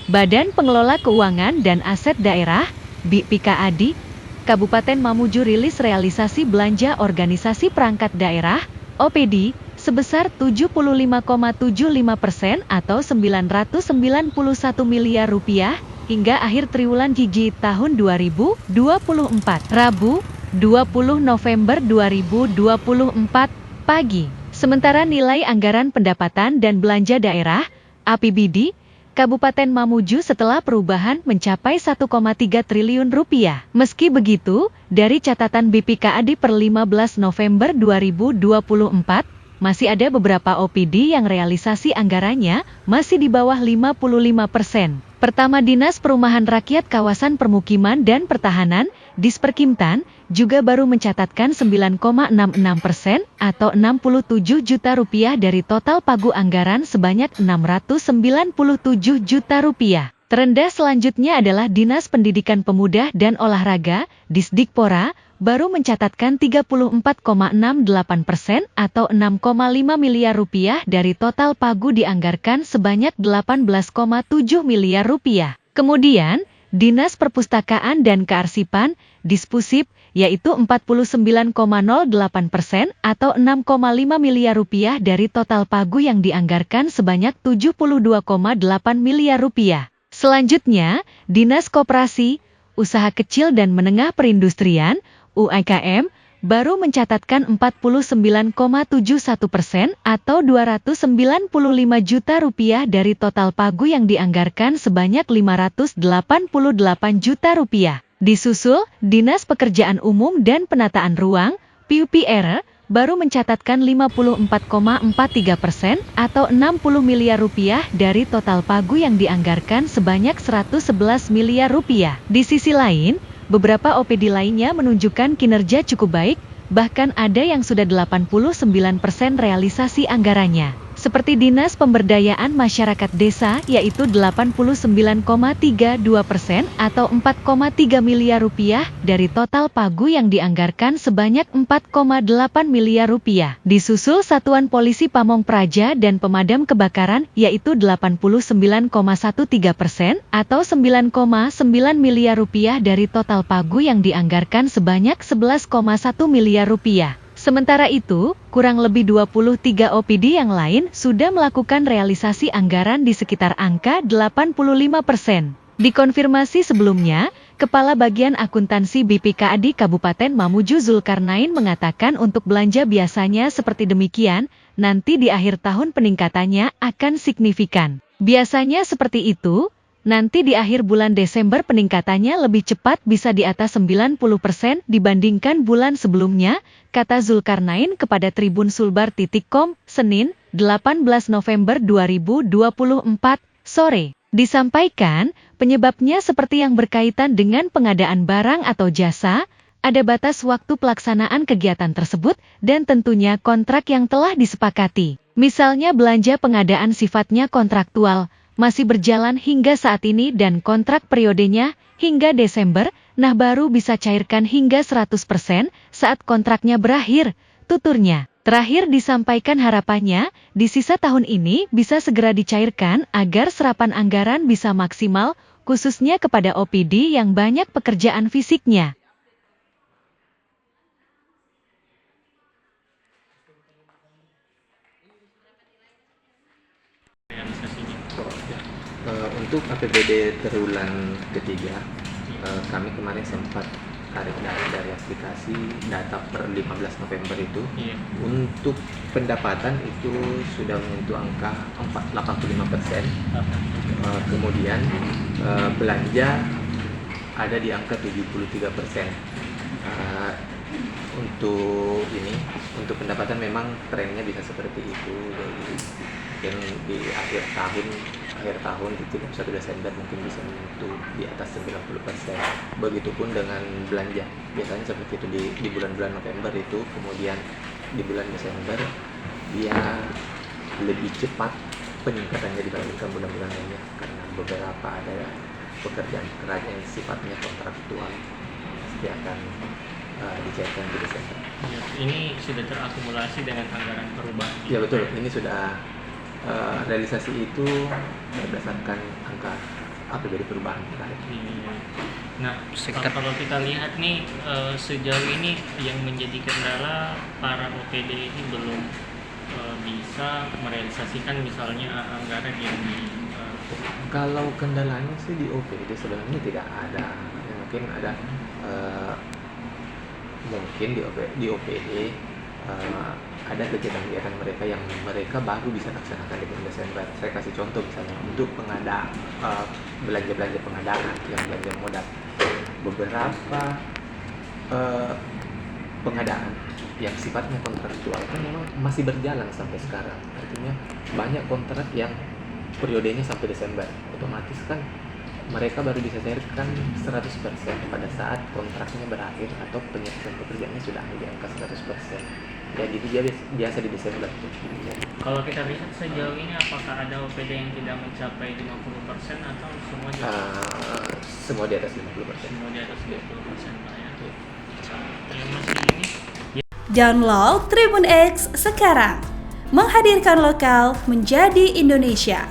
Badan Pengelola Keuangan dan Aset Daerah, BPKAD, Kabupaten Mamuju rilis realisasi belanja organisasi perangkat daerah, OPD, sebesar 75,75% atau Rp991 miliar hingga akhir triwulan Jiji tahun 2024. Rabu, 20 November 2024, pagi. Sementara nilai anggaran pendapatan dan belanja daerah, APBD, Kabupaten Mamuju setelah perubahan mencapai Rp1,3 triliun. Meski begitu, dari catatan BPKAD per 15 November 2024, masih ada beberapa OPD yang realisasi anggarannya masih di bawah 55%. Pertama, Dinas Perumahan Rakyat Kawasan Permukiman dan Pertahanan, Disperkimtan, juga baru mencatatkan 9,66% atau Rp67 juta dari total pagu anggaran sebanyak Rp697 juta. Terendah selanjutnya adalah Dinas Pendidikan Pemuda dan Olahraga, Disdikpora, baru mencatatkan 34,68% atau Rp6,5 miliar dari total pagu dianggarkan sebanyak Rp18,7 miliar. Kemudian, Dinas Perpustakaan dan Kearsipan, Dispusip, yaitu 49,08% atau Rp6,5 miliar dari total pagu yang dianggarkan sebanyak Rp72,8 miliar. Selanjutnya, Dinas Koperasi, Usaha Kecil dan Menengah Perindustrian, UMKM, baru mencatatkan 49,71% atau Rp295 juta dari total pagu yang dianggarkan sebanyak Rp588 juta. Disusul, Dinas Pekerjaan Umum dan Penataan Ruang, PUPR, baru mencatatkan 54,43% atau Rp60 miliar dari total pagu yang dianggarkan sebanyak Rp111 miliar. Di sisi lain, beberapa OPD lainnya menunjukkan kinerja cukup baik, bahkan ada yang sudah 89% realisasi anggarannya. Seperti Dinas Pemberdayaan Masyarakat Desa, yaitu 89,32% atau Rp4,3 miliar dari total pagu yang dianggarkan sebanyak Rp4,8 miliar. Disusul Satuan Polisi Pamong Praja dan Pemadam Kebakaran, yaitu 89,13% atau Rp9,9 miliar dari total pagu yang dianggarkan sebanyak Rp11,1 miliar. Sementara itu, kurang lebih 23 OPD yang lain sudah melakukan realisasi anggaran di sekitar angka 85%. Dikonfirmasi sebelumnya, Kepala Bagian Akuntansi BPKAD Kabupaten Mamuju Zulkarnain mengatakan untuk belanja biasanya seperti demikian, nanti di akhir tahun peningkatannya akan signifikan. Biasanya seperti itu, nanti di akhir bulan Desember peningkatannya lebih cepat bisa di atas 90% dibandingkan bulan sebelumnya, kata Zulkarnain kepada Tribun Sulbar.com, Senin, 18 November 2024, sore. Disampaikan, penyebabnya seperti yang berkaitan dengan pengadaan barang atau jasa, ada batas waktu pelaksanaan kegiatan tersebut, dan tentunya kontrak yang telah disepakati. Misalnya belanja pengadaan sifatnya kontraktual, masih berjalan hingga saat ini dan kontrak periodenya hingga Desember, nah baru bisa cairkan hingga 100% saat kontraknya berakhir, tuturnya. Terakhir disampaikan harapannya, di sisa tahun ini bisa segera dicairkan agar serapan anggaran bisa maksimal, khususnya kepada OPD yang banyak pekerjaan fisiknya. Untuk APBD triwulan ketiga, kami kemarin sempat tarik data dari aplikasi data per 15 November itu. Untuk pendapatan itu sudah menyentuh angka 85%. Kemudian belanja ada di angka 73%. Untuk pendapatan memang trennya bisa seperti itu, yang di akhir tahun di 31 Desember mungkin bisa menyentuh di atas 90%. Begitupun dengan belanja, biasanya seperti itu di bulan-bulan November itu, kemudian di bulan Desember dia lebih cepat peningkatannya dibandingkan bulan-bulan lainnya, karena beberapa ada pekerjaan yang sifatnya kontraktual pasti akan dicairkan di Desember. Ini sudah terakumulasi dengan anggaran perubahan. Ya betul, ini sudah realisasi itu berdasarkan angka APBD perubahan kita. Iya. Nah, Sekitar- kalau kita lihat nih sejauh ini yang menjadi kendala para OPD ini belum bisa merealisasikan misalnya anggaran yang Kalau kendalanya sih di OPD sebenarnya tidak ada. Ya, mungkin ada mungkin di OPD ada kegiatan-kegiatan mereka yang mereka baru bisa laksanakan di bulan Desember. Saya kasih contoh misalnya untuk pengadaan belanja-belanja pengadaan yang belanja modal. Beberapa pengadaan yang sifatnya kontraktual kan memang masih berjalan sampai sekarang. Artinya banyak kontrak yang periodenya sampai Desember. Otomatis kan mereka baru bisa cairkan 100% pada saat kontraknya berakhir atau penyelesaian pekerjaannya sudah di angka 100%. Ya gitu biasa di Desember. kalau kita lihat sejauh ini apakah ada OPD yang tidak mencapai 50% atau semua Semua di atas 50%. semua di atas 50% Pak ya? Yang masih ini Download Tribun X sekarang, menghadirkan lokal menjadi Indonesia.